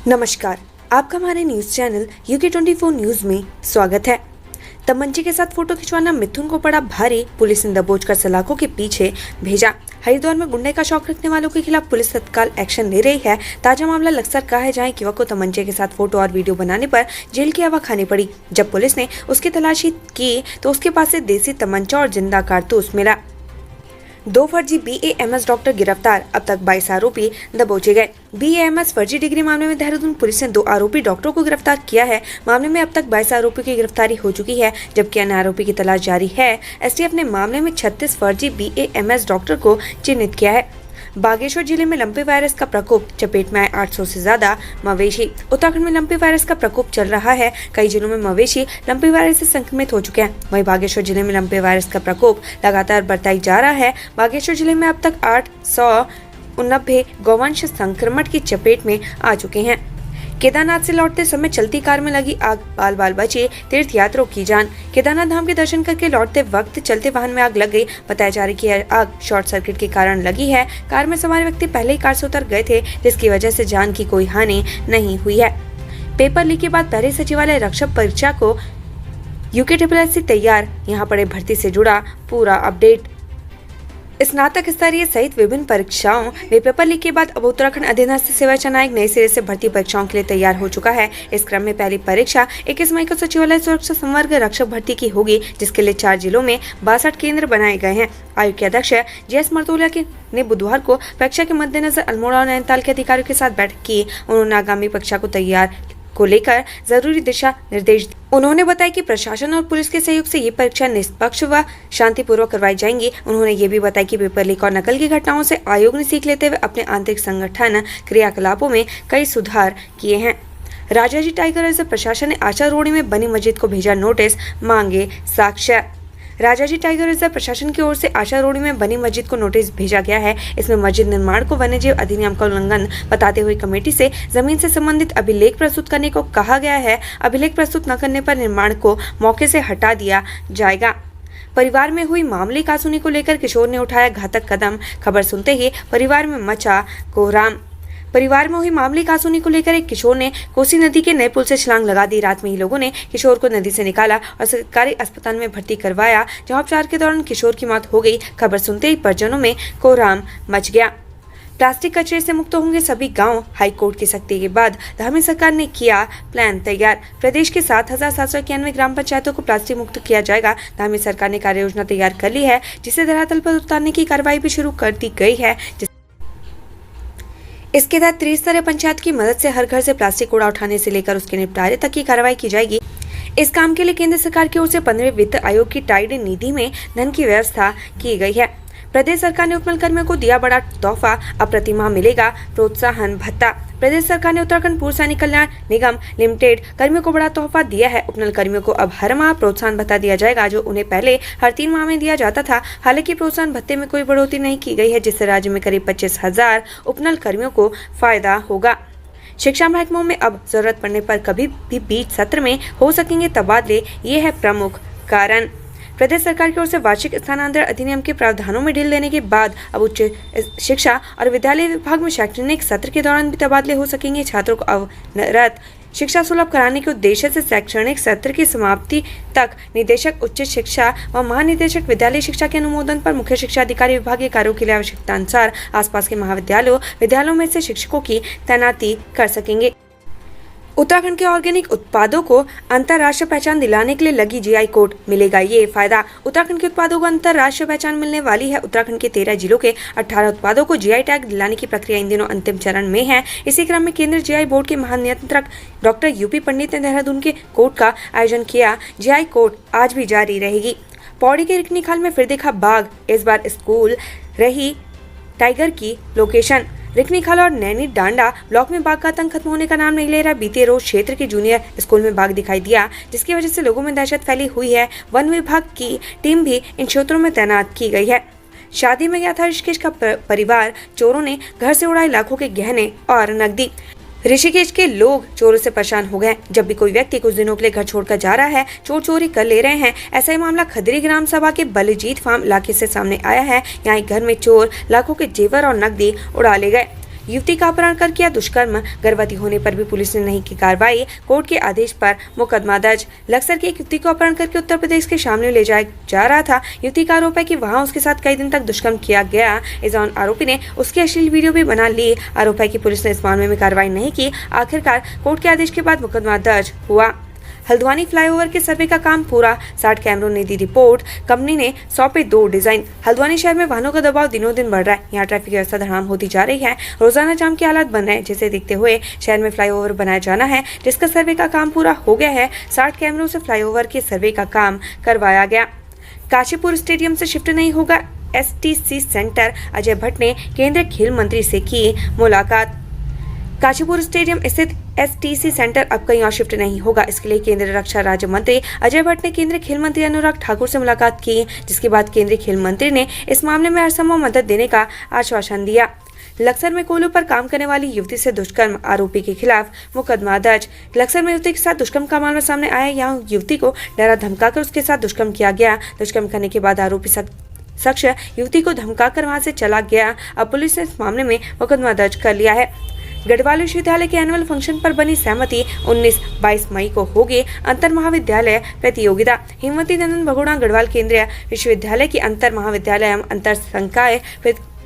नमस्कार, आपका हमारे न्यूज चैनल UK24 न्यूज में स्वागत है। तमंचे के साथ फोटो खिंचवाना मिथुन को पड़ा भारी, पुलिस ने दबोचकर सलाखों के पीछे भेजा। हरिद्वार में गुंडे का शौक रखने वालों के खिलाफ पुलिस तत्काल एक्शन ले रही है। ताजा मामला लक्सर का है, जहां एक युवक को तमंचे के साथ फोटो और वीडियो बनाने पर जेल की हवा खानी पड़ी। जब पुलिस ने उसकी तलाशी की तो उसके पास से देसी तमंचा और जिंदा कारतूस मिला। 2 फर्जी BAMS डॉक्टर गिरफ्तार, अब तक 22 आरोपी दबोचे गए। BAMS फर्जी डिग्री मामले में देहरादून पुलिस ने 2 आरोपी डॉक्टरों को गिरफ्तार किया है। मामले में अब तक 22 आरोपियों की गिरफ्तारी हो चुकी है, जबकि अन्य आरोपी की तलाश जारी है। STF ने मामले में 36 फर्जी BAMS डॉक्टर को चिन्हित किया है। बागेश्वर जिले में लंपी वायरस का प्रकोप, चपेट में आए 800 से ज्यादा मवेशी। उत्तराखंड में लंपी वायरस का प्रकोप चल रहा है। कई जिलों में मवेशी लंपी वायरस से संक्रमित हो चुके हैं। वहीं बागेश्वर जिले में लंपी वायरस का प्रकोप लगातार बढ़ता ही जा रहा है। बागेश्वर जिले में अब तक 890 गौवंश संक्रमण की चपेट में आ चुके हैं। केदारनाथ से लौटते समय चलती कार में लगी आग, बाल बाल बचे तीर्थयात्रियों की जान। केदारनाथ धाम के दर्शन करके लौटते वक्त चलते वाहन में आग लग गई। बताया जा रहा है कि यह आग शॉर्ट सर्किट के कारण लगी है। कार में सवार व्यक्ति पहले ही कार से उतर गए थे, जिसकी वजह से जान की कोई हानि नहीं हुई है। पेपर लीक के बाद पहले सचिवालय रक्षा परीक्षा को UKSSC तैयार, यहाँ पढ़े भर्ती से जुड़ा पूरा अपडेट। स्नातक स्तरीय सहित विभिन्न परीक्षाओं में पेपर लीक के बाद अब उत्तराखंड अधीनस्थ सेवा चयन आयोग नए सिरे से भर्ती परीक्षाओं के लिए तैयार हो चुका है। इस क्रम में पहली परीक्षा 21 मई को सचिवालय सुरक्षा संवर्ग रक्षक भर्ती की होगी, जिसके लिए 4 जिलों में 62 केंद्र बनाए गए हैं। आयोग के अध्यक्ष JS मर्तोलिया ने बुधवार को परीक्षा के मद्देनजर अल्मोड़ा और नैनीताल के अधिकारियों के साथ बैठक की। उन्होंने आगामी परीक्षा को तैयार को लेकर जरूरी दिशा निर्देश दिए। उन्होंने बताया कि प्रशासन और पुलिस के सहयोग से ये परीक्षा निष्पक्ष व शांतिपूर्वक करवाई जाएंगी। उन्होंने ये भी बताया कि पेपर लीक और नकल की घटनाओं से आयोग ने सीख लेते हुए अपने आंतरिक संगठन क्रियाकलापों में कई सुधार किए हैं। राजाजी टाइगर रिजर्व प्रशासन ने आशा रोड़ी में बनी मस्जिद को भेजा नोटिस, मांगे साक्ष्य। राजाजी टाइगर रिजर्व प्रशासन की ओर से आशा रोड़ी में बनी मस्जिद को नोटिस भेजा गया है। इसमें मस्जिद निर्माण को वन्यजीव अधिनियम का उल्लंघन बताते हुए कमेटी से जमीन से संबंधित अभिलेख प्रस्तुत करने को कहा गया है। अभिलेख प्रस्तुत न करने पर निर्माण को मौके से हटा दिया जाएगा। परिवार में हुई मामूली कासूनी को लेकर किशोर ने उठाया घातक कदम, खबर सुनते ही परिवार में मचा कोहराम। परिवार में हुई मामूली कासूनी को लेकर एक किशोर ने कोसी नदी के नए पुल से छलांग लगा दी। रात में ही लोगों ने किशोर को नदी से निकाला और सरकारी अस्पताल में भर्ती करवाया, जहां उपचार के दौरान किशोर की मौत हो गई। खबर सुनते ही परिजनों में कोहराम मच गया। प्लास्टिक कचरे से मुक्त होंगे सभी गांव, हाईकोर्ट की सख्ती के बाद धामी सरकार ने किया प्लान तैयार। प्रदेश के 7,791 ग्राम पंचायतों को प्लास्टिक मुक्त किया जाएगा। धामी सरकार ने कार्य योजना तैयार कर ली है, जिसे धरातल पर उतारने की कार्रवाई भी शुरू कर दी गई है। इसके तहत त्रिस्तरीय पंचायत की मदद से हर घर से प्लास्टिक कूड़ा उठाने से लेकर उसके निपटारे तक की कार्रवाई की जाएगी। इस काम के लिए केंद्र सरकार की ओर से 15वें वित्त आयोग की टाइड निधि में धन की व्यवस्था की गई है। प्रदेश सरकार ने उपनल कर्मियों को दिया बड़ा तोहफा, अब प्रति माह मिलेगा प्रोत्साहन भत्ता। प्रदेश सरकार ने उत्तराखंड पूर्व सैनिक कल्याण निगम लिमिटेड कर्मियों को बड़ा तोहफा दिया है। उपनल कर्मियों को अब हर माह प्रोत्साहन भत्ता दिया जाएगा, जो उन्हें पहले हर 3 माह में दिया जाता था। हालांकि प्रोत्साहन भत्ते में कोई बढ़ोतरी नहीं की गई है, जिससे राज्य में करीब 25,000 उपनल कर्मियों को फायदा होगा। शिक्षा महकमों में अब जरूरत पड़ने पर कभी भी बीच सत्र में हो सकेंगे तबादले, ये है प्रमुख कारण। प्रदेश सरकार की ओर से वार्षिक स्थानांतरण अधिनियम के प्रावधानों में ढील देने के बाद अब उच्च शिक्षा और विद्यालय विभाग में शैक्षणिक सत्र के दौरान भी तबादले हो सकेंगे। छात्रों को अवरत शिक्षा सुलभ कराने के उद्देश्य से शैक्षणिक सत्र की समाप्ति तक निदेशक उच्च शिक्षा व महानिदेशक विद्यालय शिक्षा के अनुमोदन पर मुख्य शिक्षा अधिकारी विभागीय कार्यों के लिए आवश्यकता अनुसार आसपास के विद्यालयों में से शिक्षकों की तैनाती कर सकेंगे। उत्तराखंड के ऑर्गेनिक उत्पादों को अंतर्राष्ट्रीय पहचान दिलाने के लिए लगी GI कोड, मिलेगा ये फायदा। उत्तराखंड के उत्पादों को अंतर्राष्ट्रीय पहचान मिलने वाली है। उत्तराखंड के 13 जिलों के 18 उत्पादों को GI टैग दिलाने की प्रक्रिया इन दिनों अंतिम चरण में है। इसी क्रम में केंद्रीय GI बोर्ड के महानियंत्रक डॉक्टर UP पंडित ने देहरादून के कोर्ट का आयोजन किया। GI कोड आज भी जारी रहेगी। पौड़ी के रिकनी खाल में फिर देखा बाघ, इस बार स्कूल रही टाइगर की लोकेशन। रिकनी खाल और नैनी डांडा ब्लॉक में बाघ का आतंक खत्म होने का नाम नहीं ले रहा। बीते रोज क्षेत्र के जूनियर स्कूल में बाघ दिखाई दिया, जिसकी वजह से लोगों में दहशत फैली हुई है। वन विभाग की टीम भी इन क्षेत्रों में तैनात की गई है। शादी में गया था ऋषिकेश का परिवार, चोरों ने घर से उड़ाए लाखों के गहने और नकदी। ऋषिकेश के लोग चोरों से परेशान हो गए। जब भी कोई व्यक्ति कुछ दिनों के लिए घर छोड़कर जा रहा है, चोर चोरी कर ले रहे हैं। ऐसा ही मामला खदरी ग्राम सभा के बलजीत फार्म इलाके से सामने आया है। यहाँ एक घर में चोर लाखों के जेवर और नकदी उड़ा ले गए। युवती का अपहरण कर किया दुष्कर्म, गर्भवती होने पर भी पुलिस ने नहीं की कार्रवाई, कोर्ट के आदेश पर मुकदमा दर्ज। लक्सर की एक युवती को अपहरण करके उत्तर प्रदेश के शामली ले जाया जा रहा था। युवती का आरोप है कि वहां उसके साथ कई दिन तक दुष्कर्म किया गया। इस दौरान आरोपी ने उसकी अश्लील वीडियो भी बना ली। आरोप है कि पुलिस ने इस मामले में कार्रवाई नहीं की। आखिरकार कोर्ट के आदेश के बाद मुकदमा दर्ज हुआ। हल्द्वानी फ्लाईओवर के सर्वे का काम पूरा, 60 कैमरों ने दी रिपोर्ट, कंपनी ने सौंपे 2 डिजाइन। हल्द्वानी शहर में वाहनों का दबाव दिनों दिन बढ़ रहा है। यहाँ ट्रैफिक व्यवस्था धड़ाम होती जा रही है। रोजाना जाम के हालात बन रहे हैं, जिसे देखते हुए शहर में फ्लाईओवर बनाया जाना है, जिसका सर्वे का काम पूरा हो गया है। 60 कैमरों से फ्लाईओवर के सर्वे का काम करवाया गया। काशीपुर स्टेडियम से शिफ्ट नहीं होगा STC सेंटर, अजय भट्ट ने केंद्रीय खेल मंत्री से की मुलाकात। काशीपुर स्टेडियम स्थित STC सेंटर अब कहीं और शिफ्ट नहीं होगा। इसके लिए केंद्रीय रक्षा राज्य मंत्री अजय भट्ट ने केंद्रीय खेल मंत्री अनुराग ठाकुर से मुलाकात की, जिसके बाद केंद्रीय खेल मंत्री ने इस मामले में हर संभव मदद देने का आश्वासन दिया। लक्सर में कोयलों पर काम करने वाली युवती से दुष्कर्म, आरोपी के खिलाफ मुकदमा दर्ज। लक्सर में युवती के साथ दुष्कर्म का मामला सामने आया। यहाँ युवती को डरा धमकाकर उसके साथ दुष्कर्म किया गया। दुष्कर्म करने के बाद आरोपी शख्स युवती को धमकाकर वहां से चला गया। अब पुलिस ने इस मामले में मुकदमा दर्ज कर लिया है। गढ़वाल विश्वविद्यालय के एनुअल फंक्शन पर बनी सहमति, 19-22 मई को होगी अंतर महाविद्यालय प्रतियोगिता। हिमवती नंदन भगोड़ा गढ़वाल केंद्रीय विश्वविद्यालय की अंतर महाविद्यालय एवं अंतर संकाय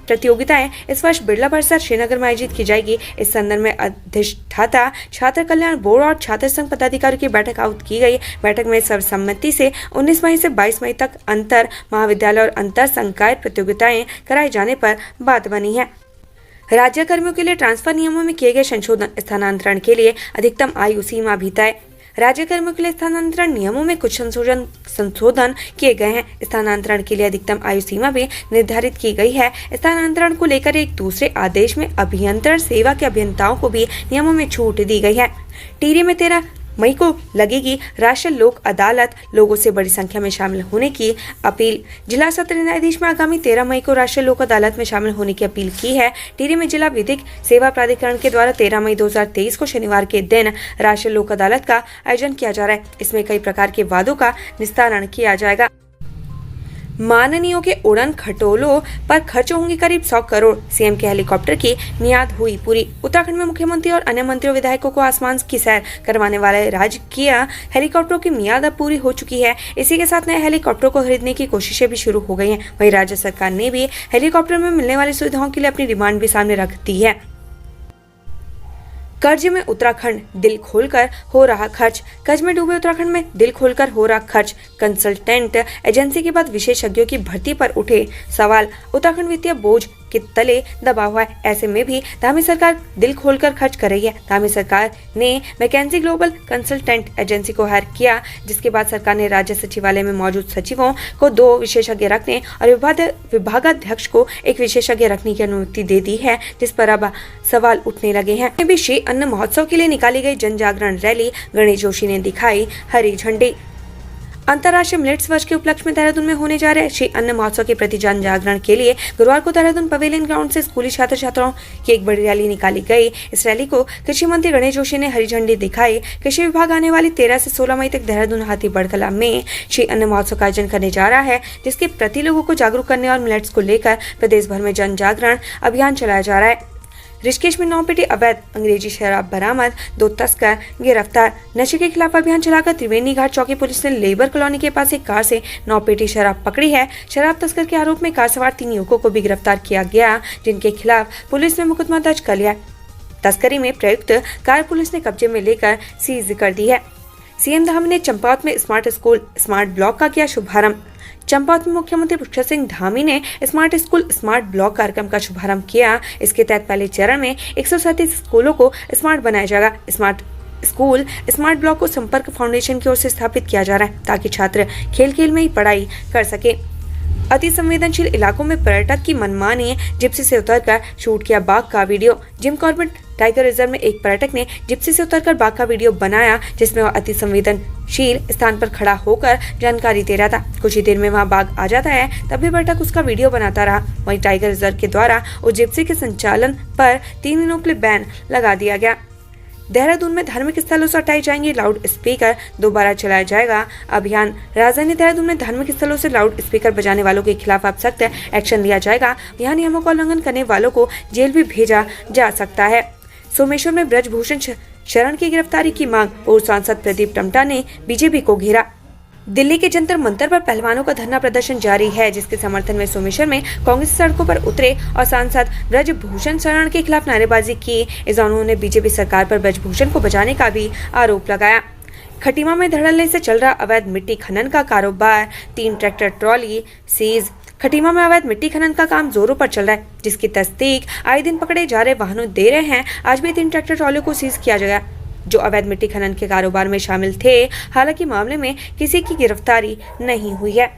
प्रतियोगिताएं इस वर्ष बिरला परिसर श्रीनगर में आयोजित की जाएगी। इस संदर्भ में अधिष्ठाता छात्र कल्याण बोर्ड और छात्र संघ पदाधिकारियों की बैठक आहुत की गई। बैठक में सर्वसम्मति से 19 मई से 22 मई तक अंतर महाविद्यालय और अंतर संकाय प्रतियोगिताएं कराए जाने पर बात बनी है। राज्य कर्मियों के लिए ट्रांसफर नियमों में किए गए संशोधन, स्थानांतरण के लिए अधिकतम आयु सीमा भी तय। राज्य कर्मियों के लिए स्थानांतरण नियमों में कुछ संशोधन किए गए हैं। स्थानांतरण के लिए अधिकतम आयु सीमा भी निर्धारित की गई है। स्थानांतरण को लेकर एक दूसरे आदेश में अभियंत्रण सेवा के अभियंताओं को भी नियमों में छूट दी गई है। टिहरी में 13 मई को लगेगी राष्ट्रीय लोक अदालत, लोगों से बड़ी संख्या में शामिल होने की अपील। जिला सत्र न्यायाधीश में आगामी 13 मई को राष्ट्रीय लोक अदालत में शामिल होने की अपील की है। टिहरी में जिला विधिक सेवा प्राधिकरण के द्वारा 13 मई 2023 को शनिवार के दिन राष्ट्रीय लोक अदालत का आयोजन किया जा रहा है। इसमें कई प्रकार के वादों का निस्तारण किया जाएगा। माननीयों के उड़न खटोलों पर खर्च होंगे करीब 100 करोड़, सीएम के हेलीकॉप्टर की मियाद हुई पूरी। उत्तराखंड में मुख्यमंत्री और अन्य मंत्रियों विधायकों को आसमान की सैर करवाने वाले राजकीय हेलीकॉप्टरों की मियाद अब पूरी हो चुकी है। इसी के साथ नए हेलीकॉप्टर को खरीदने की कोशिशें भी शुरू हो गई हैं। वहीं राज्य सरकार ने भी हेलीकॉप्टर में मिलने वाली सुविधाओं के लिए अपनी डिमांड भी सामने रख दी है। कर्ज में उत्तराखंड, दिल खोलकर हो रहा खर्च। कर्ज में डूबे उत्तराखंड में दिल खोलकर हो रहा खर्च। कंसल्टेंट एजेंसी के बाद विशेषज्ञों की भर्ती पर उठे सवाल। उत्तराखंड वित्तीय बोझ के तले दबा हुआ है। ऐसे में भी धामी सरकार दिल खोलकर खर्च कर रही है। धामी सरकार ने मैकेंजी ग्लोबल कंसल्टेंट एजेंसी को हायर किया, जिसके बाद सरकार ने राज्य सचिवालय में मौजूद सचिवों को 2 विशेषज्ञ रखने और विभागाध्यक्ष को 1 विशेषज्ञ रखने की अनुमति दे दी है, जिस पर अब सवाल उठने लगे हैं। भी श्री अन्न महोत्सव के लिए निकाली गई जन जागरण रैली, गणेश जोशी ने दिखाई हरी झंडी। अंतर्राष्ट्रीय मिलेट्स वर्ष के उपलक्ष्य में देहरादून में होने जा रहे श्री अन्न महोत्सव के प्रति जन जागरण के लिए गुरुवार को देहरादून पवेलियन ग्राउंड से स्कूली छात्र छात्राओं की एक बड़ी रैली निकाली गई। इस रैली को कृषि मंत्री गणेश जोशी ने हरी झंडी दिखाई। कृषि विभाग आने वाली 13 से 16 मई तक देहरादून हाथीबढ़ कला में श्री अन्न महोत्सव का आयोजन करने जा रहा है, जिसके प्रति लोगों को जागरूक करने और मिलेट्स को लेकर प्रदेश भर में जन जागरण अभियान चलाया जा रहा है। ऋषिकेश में 9 पेटी अवैध अंग्रेजी शराब बरामद, 2 तस्कर गिरफ्तार। नशे के खिलाफ अभियान चलाकर त्रिवेणी घाट चौकी पुलिस ने लेबर कॉलोनी के पास एक कार से 9 पेटी शराब पकड़ी है। शराब तस्कर के आरोप में कार सवार 3 युवकों को भी गिरफ्तार किया गया, जिनके खिलाफ पुलिस ने मुकदमा दर्ज कर लिया। तस्करी में प्रयुक्त कार पुलिस ने कब्जे में लेकर सीज कर दी है। सीएम धामी ने चंपावत में स्मार्ट स्कूल स्मार्ट ब्लॉक का किया शुभारंभ। चंपावत में मुख्यमंत्री पुष्कर सिंह धामी ने स्मार्ट स्कूल स्मार्ट ब्लॉक कार्यक्रम का शुभारंभ किया। इसके तहत पहले चरण में 137 स्कूलों को स्मार्ट बनाया जाएगा। स्मार्ट स्कूल स्मार्ट ब्लॉक को संपर्क फाउंडेशन की ओर से स्थापित किया जा रहा है, ताकि छात्र खेल खेल में ही पढ़ाई कर सके। अति संवेदनशील इलाकों में पर्यटक की मनमानी जिप्सी से उतरकर शूट किया बाघ का video. Jim Corbett tiger reserve में एक पर्यटक ने जिप्सी से उतरकर बाघ का वीडियो बनाया, जिसमें वह अति संवेदनशील स्थान पर खड़ा होकर जानकारी दे रहा था। कुछ ही देर में वहां बाघ आ जाता है, तब भी पर्यटक उसका वीडियो बनाता रहा। वहीं टाइगर रिजर्व के द्वारा उस जिप्सी के संचालन पर 3 दिनों के लिए बैन लगा दिया गया। देहरादून में धार्मिक स्थलों से हटाए जाएंगे लाउड स्पीकर, दोबारा चलाया जाएगा अभियान। राजधानी देहरादून में धार्मिक स्थलों से लाउड स्पीकर बजाने वालों के खिलाफ अब सख्त एक्शन लिया जाएगा। यहाँ नियमों का उल्लंघन करने वालों को जेल भी भेजा जा सकता है। सोमेश्वर में ब्रजभूषण शरण की गिरफ्तारी की मांग, पूर्व सांसद प्रदीप टम्टा ने बीजेपी को घेरा। दिल्ली के जंतर मंतर पर पहलवानों का धरना प्रदर्शन जारी है, जिसके समर्थन में सोमेश्वर में कांग्रेस सड़कों पर उतरे और सांसद ब्रजभूषण शरण के खिलाफ नारेबाजी की। इस दौरान उन्होंने बीजेपी सरकार पर ब्रजभूषण को बचाने का भी आरोप लगाया। खटीमा में धड़ल्ले से चल रहा अवैध मिट्टी खनन का कारोबार, 3 ट्रैक्टर ट्रॉली सीज। खटीमा में अवैध मिट्टी खनन का काम जोरों पर चल रहा है, जिसकी तस्दीक आए दिन पकड़े जा रहे वाहनों दे रहे हैं। आज भी 3 ट्रैक्टर ट्रॉली को सीज किया गया, जो अवैध मिट्टी खनन के कारोबार में शामिल थे। हालांकि मामले में किसी की गिरफ्तारी नहीं हुई है।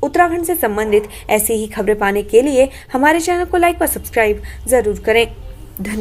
उत्तराखंड से संबंधित ऐसी ही खबरें पाने के लिए हमारे चैनल को लाइक व सब्सक्राइब जरूर करें। धन्यवाद।